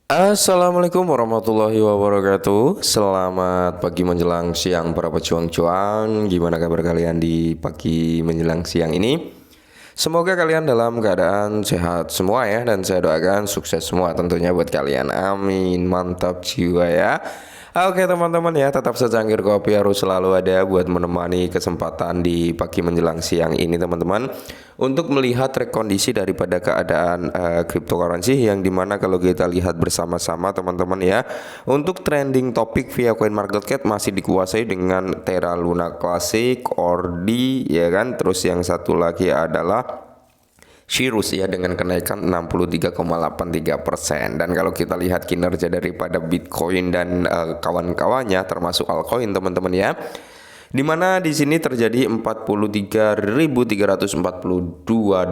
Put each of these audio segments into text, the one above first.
Assalamualaikum warahmatullahi wabarakatuh. Selamat pagi menjelang siang para pejuang cuan. Gimana kabar kalian di pagi menjelang siang ini? Semoga kalian dalam keadaan sehat semua ya. Dan saya doakan sukses semua tentunya buat kalian. Amin. Mantap jiwa ya. Oke teman-teman ya, tetap secangkir kopi harus selalu ada buat menemani kesempatan di pagi menjelang siang ini teman-teman, untuk melihat rekondisi daripada keadaan cryptocurrency, yang dimana kalau kita lihat bersama-sama teman-teman ya, untuk trending topik via CoinMarketCap masih dikuasai dengan Terra Luna Classic, Ordi ya kan, terus yang satu lagi adalah Cirrus ya dengan kenaikan 63,83%. Dan kalau kita lihat kinerja daripada Bitcoin dan kawan-kawannya termasuk altcoin teman-teman ya, dimana di sini terjadi 43.342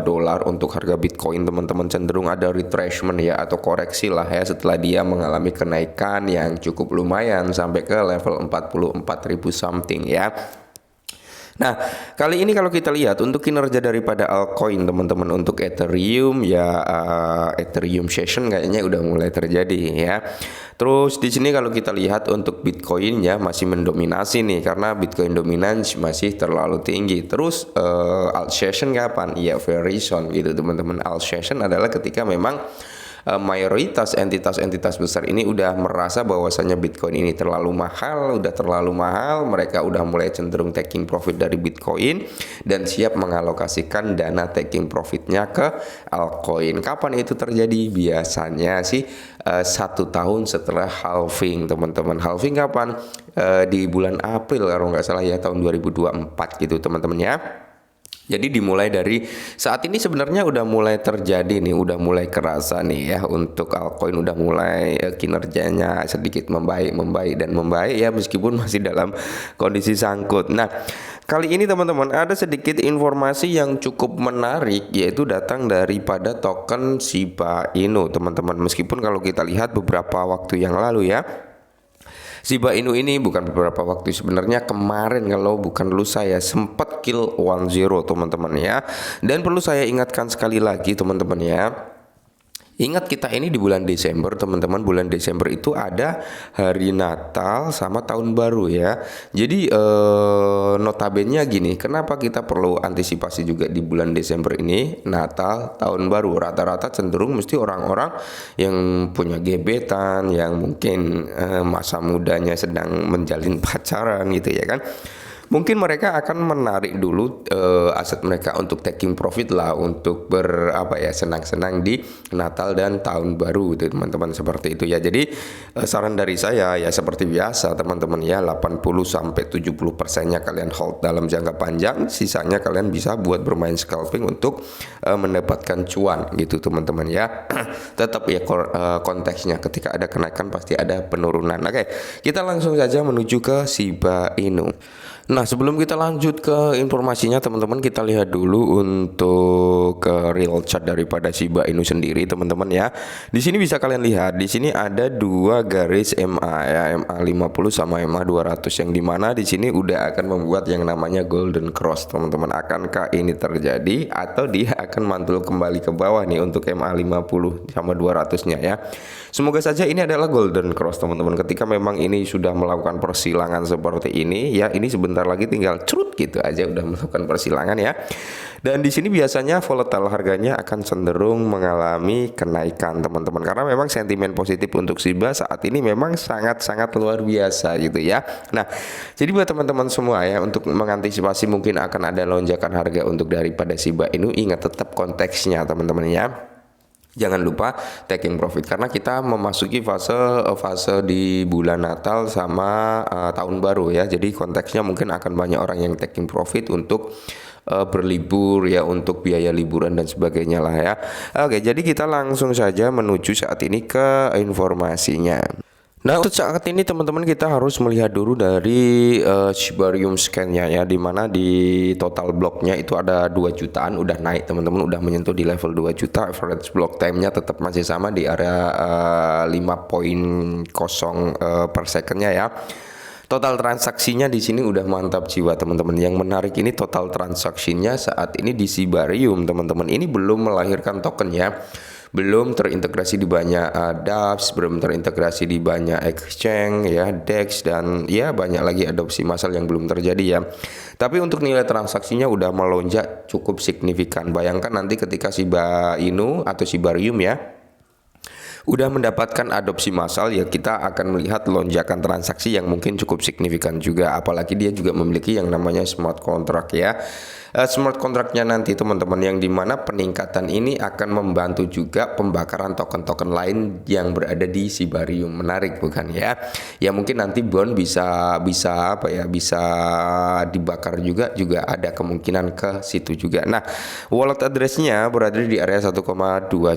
dolar untuk harga Bitcoin teman-teman, cenderung ada retracement ya atau koreksi lah ya setelah dia mengalami kenaikan yang cukup lumayan sampai ke level 44.000 something ya. Nah, kali ini kalau kita lihat untuk kinerja daripada altcoin teman-teman, untuk Ethereum ya, Ethereum session kayaknya udah mulai terjadi ya. Terus di sini kalau kita lihat untuk Bitcoin ya masih mendominasi nih, karena Bitcoin dominance masih terlalu tinggi. Terus alt session kapan? Ya very soon gitu teman-teman. Alt session adalah ketika memang mayoritas entitas-entitas besar ini udah merasa bahwasanya Bitcoin ini terlalu mahal, mereka udah mulai cenderung taking profit dari Bitcoin dan siap mengalokasikan dana taking profitnya ke altcoin. Kapan itu terjadi? Biasanya sih 1 tahun setelah halving teman-teman. Halving kapan? Di bulan April kalau nggak salah ya, tahun 2024 gitu teman-teman ya. Jadi dimulai dari saat ini sebenarnya udah mulai terjadi nih, udah mulai kerasa nih ya, untuk altcoin udah mulai kinerjanya sedikit membaik ya, meskipun masih dalam kondisi sangkut. Nah, kali ini teman-teman ada sedikit informasi yang cukup menarik, yaitu datang daripada token Shiba Inu teman-teman. Meskipun kalau kita lihat beberapa waktu yang lalu ya, Shiba Inu ini bukan beberapa waktu, sebenarnya kemarin kalau bukan lusa ya, sempat kill 10 teman-teman ya. Dan perlu saya ingatkan sekali lagi teman-teman ya, ingat kita ini di bulan Desember teman-teman. Bulan Desember itu ada hari Natal sama tahun baru ya. Jadi notabene gini, kenapa kita perlu antisipasi juga di bulan Desember ini, Natal tahun baru, rata-rata cenderung mesti orang-orang yang punya gebetan, yang mungkin masa mudanya sedang menjalin pacaran gitu ya kan, mungkin mereka akan menarik dulu aset mereka untuk taking profit lah, untuk senang-senang di Natal dan tahun baru gitu, teman-teman, seperti itu ya. Jadi saran dari saya ya seperti biasa teman-teman ya, 80-70%-nya kalian hold dalam jangka panjang, sisanya kalian bisa buat bermain scalping untuk mendapatkan cuan gitu teman-teman ya. Tetap ya konteksnya, ketika ada kenaikan pasti ada penurunan. Oke, kita langsung saja menuju ke Shiba Inu. Nah, sebelum kita lanjut ke informasinya teman-teman, kita lihat dulu untuk ke real chart daripada Shiba Inu sendiri teman-teman ya. Di sini bisa kalian lihat, di sini ada dua garis MA ya, MA 50 sama MA 200, yang dimana di sini udah akan membuat yang namanya golden cross teman-teman. Akankah ini terjadi atau dia akan mantul kembali ke bawah nih untuk MA 50 sama 200-nya ya. Semoga saja ini adalah golden cross teman-teman. Ketika memang ini sudah melakukan persilangan seperti ini ya, ini sebentar lagi tinggal cerut gitu aja udah melakukan persilangan ya. Dan di sini biasanya volatile harganya akan cenderung mengalami kenaikan teman-teman, karena memang sentimen positif untuk Shiba saat ini memang sangat-sangat luar biasa gitu ya. Nah, jadi buat teman-teman semua ya, untuk mengantisipasi mungkin akan ada lonjakan harga untuk daripada Shiba Inu, ingat tetap konteksnya teman-teman ya. Jangan lupa taking profit, karena kita memasuki fase di bulan Natal sama tahun baru ya. Jadi konteksnya mungkin akan banyak orang yang taking profit untuk berlibur ya, untuk biaya liburan dan sebagainya lah ya. Oke, jadi kita langsung saja menuju saat ini ke informasinya. Nah, untuk saat ini teman-teman kita harus melihat dulu dari Shibarium scan-nya ya, dimana di total bloknya itu ada 2 jutaan, udah naik teman-teman, udah menyentuh di level 2 juta. Average block time-nya tetap masih sama di area 5.0 per second-nya ya. Total transaksinya di sini udah mantap jiwa teman-teman. Yang menarik ini total transaksinya saat ini di Shibarium teman-teman. Ini belum melahirkan token ya. belum terintegrasi di banyak dApps, belum terintegrasi di banyak exchange ya, DEX, dan ya banyak lagi adopsi massal yang belum terjadi ya. Tapi untuk nilai transaksinya udah melonjak cukup signifikan. Bayangkan nanti ketika Shiba Inu atau Shibarium ya udah mendapatkan adopsi massal, ya kita akan melihat lonjakan transaksi yang mungkin cukup signifikan juga, apalagi dia juga memiliki yang namanya smart contract ya. Smart contractnya nanti teman-teman, yang dimana peningkatan ini akan membantu juga pembakaran token-token lain yang berada di Shibarium. Menarik bukan ya? Ya mungkin nanti bond bisa dibakar juga ada kemungkinan ke situ juga. Nah, wallet address-nya berada di area 1,2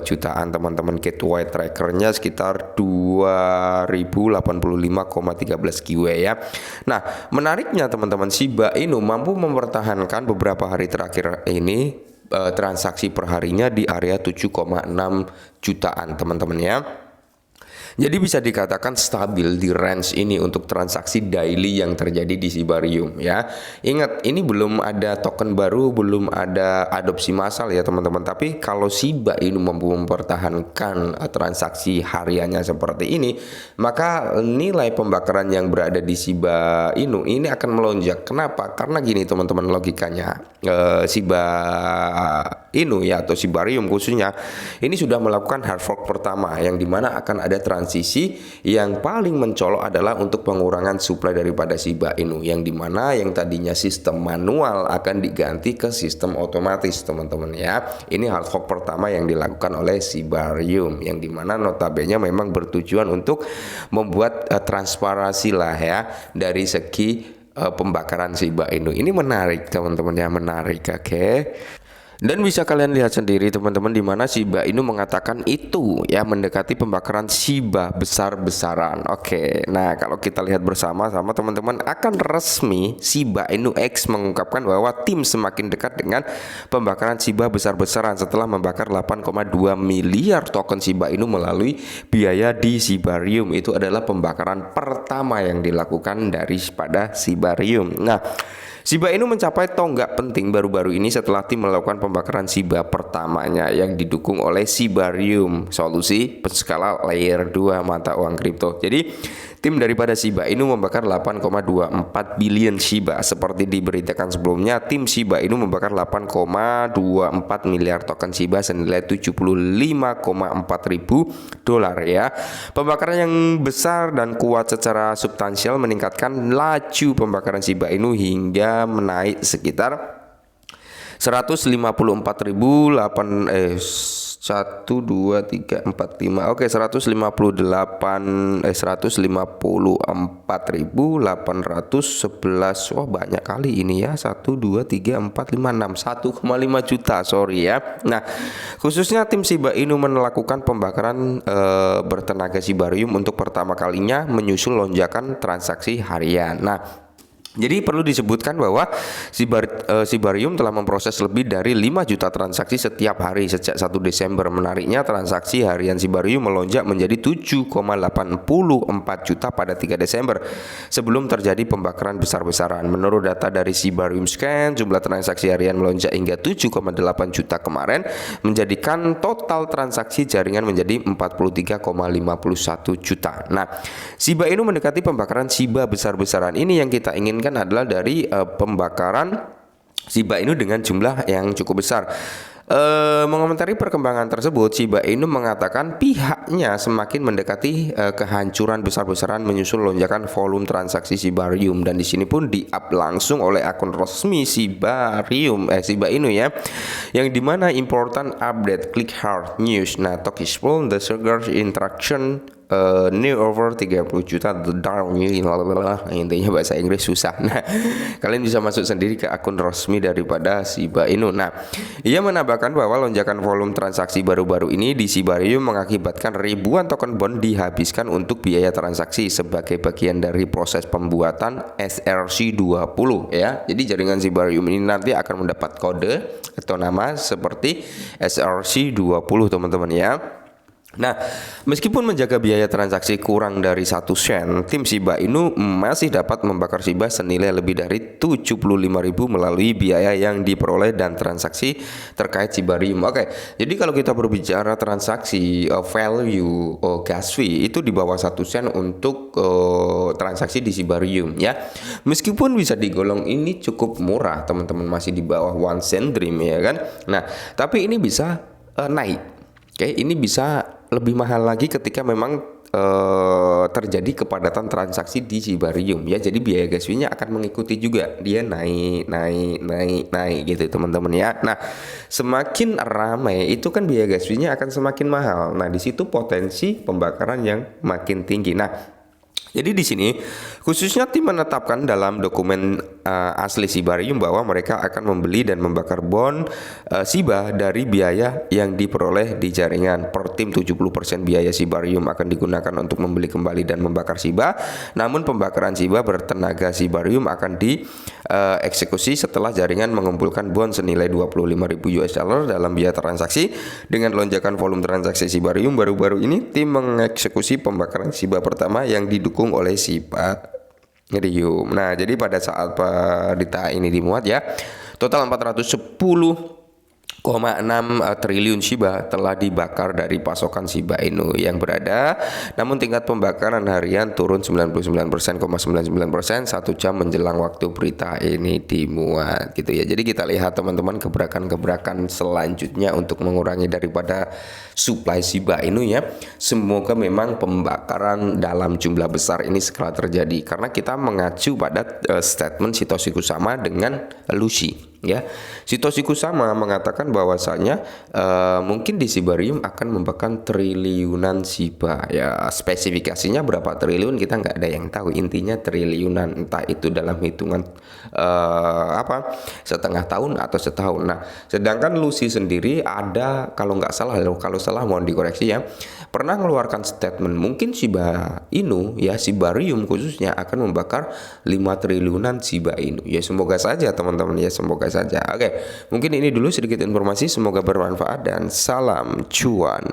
jutaan teman-teman. Gateway trackernya sekitar 2085,13 GW ya. Nah, menariknya teman-teman, Shiba Inu mampu mempertahankan beberapa hari terakhir ini transaksi perharinya di area 7,6 jutaan teman-teman ya. Jadi bisa dikatakan stabil di range ini untuk transaksi daily yang terjadi di Shibarium ya. Ingat, ini belum ada token baru, belum ada adopsi massal ya teman-teman. Tapi kalau Shiba Inu mampu mempertahankan transaksi hariannya seperti ini, maka nilai pembakaran yang berada di Shiba Inu ini akan melonjak. Kenapa? Karena gini teman-teman logikanya, Shiba Inu ya atau Shibarium khususnya ini sudah melakukan hard fork pertama, yang dimana akan ada transisi yang paling mencolok adalah untuk pengurangan supply daripada Shiba Inu, yang dimana yang tadinya sistem manual akan diganti ke sistem otomatis teman-teman ya. Ini hard fork pertama yang dilakukan oleh Shibarium, yang dimana notabene memang bertujuan untuk membuat transparansi lah ya dari segi pembakaran Shiba Inu. Ini menarik teman-teman ya, menarik, oke. Dan bisa kalian lihat sendiri teman-teman, di mana Shiba Inu mengatakan itu ya mendekati pembakaran Shiba besar-besaran. Oke, nah kalau kita lihat bersama-sama teman-teman, akan resmi Shiba Inu X mengungkapkan bahwa tim semakin dekat dengan pembakaran Shiba besar-besaran setelah membakar 8,2 miliar token Shiba Inu melalui biaya di Shibarium. Itu adalah pembakaran pertama yang dilakukan daripada Shibarium. Nah, Shiba Inu mencapai tonggak penting baru-baru ini setelah tim melakukan pembakaran Shiba pertamanya yang didukung oleh Shibarium, solusi penskala layer 2 mata uang kripto. Jadi tim daripada Shiba Inu membakar 8,24 billion Shiba. Seperti diberitakan sebelumnya, tim Shiba Inu membakar 8,24 miliar token Shiba senilai 75,4 ribu dolar ya. Pembakaran yang besar dan kuat secara substansial meningkatkan laju pembakaran Shiba Inu hingga menaik sekitar 154.811. Wah, banyak kali ini ya. 1,5 juta, sorry ya. Nah, khususnya tim Shiba Inu melakukan pembakaran bertenaga Shibarium untuk pertama kalinya menyusul lonjakan transaksi harian. Nah, jadi perlu disebutkan bahwa Shibarium telah memproses lebih dari 5 juta transaksi setiap hari sejak 1 Desember. Menariknya, transaksi harian Shibarium melonjak menjadi 7,84 juta pada 3 Desember sebelum terjadi pembakaran besar-besaran. Menurut data dari Shibarium Scan, jumlah transaksi harian melonjak hingga 7,8 juta kemarin, menjadikan total transaksi jaringan menjadi 43,51 juta. Nah, Shiba Inu mendekati pembakaran Shiba besar-besaran. Ini yang kita inginkan adalah dari pembakaran Shiba Inu dengan jumlah yang cukup besar. Mengomentari perkembangan tersebut, Shiba Inu mengatakan pihaknya semakin mendekati kehancuran besar-besaran menyusul lonjakan volume transaksi Shibarium, dan di sini pun di-up langsung oleh akun resmi Shiba Inu ya, yang dimana important update click hard news. Nah, talk is full, the sugar interaction new over 30 juta dolar, intinya bahasa Inggris susah. Nah, kalian bisa masuk sendiri ke akun resmi daripada Shiba Inu. Nah, ia menambahkan bahwa lonjakan volume transaksi baru-baru ini di Shibarium mengakibatkan ribuan token bond dihabiskan untuk biaya transaksi sebagai bagian dari proses pembuatan SRC20 ya. Jadi jaringan Shibarium ini nanti akan mendapat kode atau nama seperti SRC20 teman-teman ya. Nah, meskipun menjaga biaya transaksi kurang dari 1 sen, tim Shiba Inu masih dapat membakar Shiba senilai lebih dari 75.000 melalui biaya yang diperoleh dan transaksi terkait Shibarium. Oke, jadi kalau kita berbicara transaksi value gas fee itu di bawah 1 sen untuk transaksi di Shibarium ya. Meskipun bisa digolong ini cukup murah, teman-teman, masih di bawah 1 sen Dream ya kan. Nah, tapi ini bisa naik. Oke, ini bisa lebih mahal lagi ketika memang terjadi kepadatan transaksi di Shibarium ya. Jadi biaya gas fee-nya akan mengikuti juga, dia naik gitu teman-teman ya. Nah, semakin ramai itu kan biaya gas fee-nya akan semakin mahal. Nah, di situ potensi pembakaran yang makin tinggi. Nah, jadi di sini khususnya tim menetapkan dalam dokumen asli Shibarium bahwa mereka akan membeli dan membakar bond Shiba dari biaya yang diperoleh di jaringan. Per tim 70% biaya Shibarium akan digunakan untuk membeli kembali dan membakar Shiba. Namun pembakaran Shiba bertenaga Shibarium akan dieksekusi setelah jaringan mengumpulkan bond senilai 25.000 US dollar dalam biaya transaksi. Dengan lonjakan volume transaksi Shibarium baru-baru ini, tim mengeksekusi pembakaran Shiba pertama yang didukung oleh Shibarium. Nah, jadi pada saat berita ini dimuat ya, total 410,6 triliun Shiba telah dibakar dari pasokan Shiba Inu yang berada, namun tingkat pembakaran harian turun 99,99% 1 jam menjelang waktu berita ini dimuat gitu ya. Jadi kita lihat teman-teman gebrakan-gebrakan selanjutnya untuk mengurangi daripada supply Shiba Inu ya. Semoga memang pembakaran dalam jumlah besar ini segera terjadi, karena kita mengacu pada statement Satoshi Kusama dengan Lucy. Ya, Satoshi Kusama mengatakan bahwasanya mungkin di Shibarium akan membakar triliunan Shiba. Ya, spesifikasinya berapa triliun kita nggak ada yang tahu. Intinya triliunan, entah itu dalam hitungan setengah tahun atau setahun. Nah, sedangkan Lucy sendiri ada, kalau nggak salah, kalau salah mohon dikoreksi ya, pernah mengeluarkan statement mungkin Shiba Inu ya, Shibarium khususnya akan membakar 5 triliunan Shiba Inu. Ya semoga saja teman-teman ya, semoga saja. Oke, mungkin ini dulu sedikit informasi, semoga bermanfaat dan salam cuan.